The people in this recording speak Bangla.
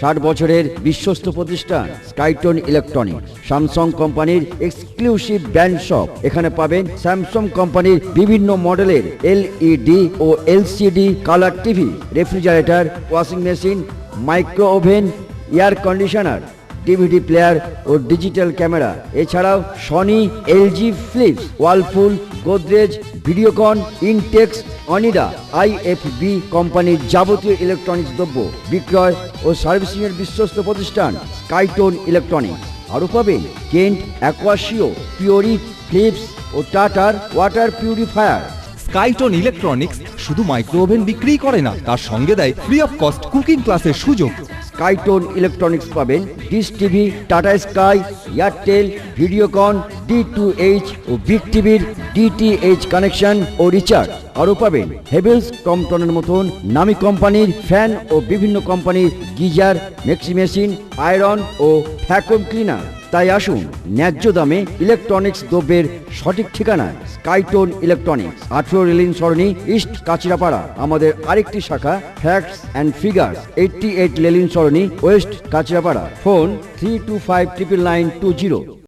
60 বছরের বিশ্বস্ত প্রতিষ্ঠান স্কাইটোন ইলেকট্রনিক। স্যামসাং কোম্পানির এক্সক্লুসিভ ব্র্যান্ড শপ। এখানে পাবেন স্যামসাং কোম্পানির বিভিন্ন মডেলের LED ও LCD colour TV, refrigerator, washing machine, micro oven, air conditioner, DVD player ও ডিজিটাল ক্যামেরা। এছাড়াও Sony, LG, Philips, Whirlpool, Godrej, Videocon, Intex, Onida, IFB কোম্পানির যাবতীয় ইলেকট্রনিক্স দ্রব্য বিক্রয় ও সার্ভিসিং এর বিশ্বস্ত প্রতিষ্ঠান স্কাইটোন ইলেকট্রনিক্স। আরও পাবেন কেন্ট, অ্যাকোয়াশিও, পিওরি, ফিলিপস ও টাটার ওয়াটার পিউরিফায়ার। স্কাইটোন ইলেকট্রনিক্স শুধু মাইক্রো ওভেন বিক্রি করে না, তার সঙ্গে দেয় ফ্রি অফ কস্ট কুকিং ক্লাসের সুযোগ। স্কাইটোন ইলেকট্রনিক্স পাবেন dish TV, tata sky, Airtel, Videocon, D2H ও বিগ টিভির DTH কানেকশন ও রিচার্জ। আরও পাবেন হেভেলস, ক্রম্পটনের মতন নামী কোম্পানির ফ্যান ও বিভিন্ন কোম্পানির গিজার, মিক্সি মেশিন, আয়রন ও ভ্যাকুয়াম ক্লিনার। তাই আসুন ন্যায্য দামে ইলেকট্রনিক্স দ্রব্যের সঠিক ঠিকানা স্কাইটোন ইলেকট্রনিক্স, 18 রেলিং সরণি, ইস্ট কাচিরাপাড়া। আমাদের আরেকটি শাখা ফ্যাক্টস অ্যান্ড ফিগার্স, 88 রেলিং সরণি, ওয়েস্ট কাচিরাপাড়া। ফোন 32599920।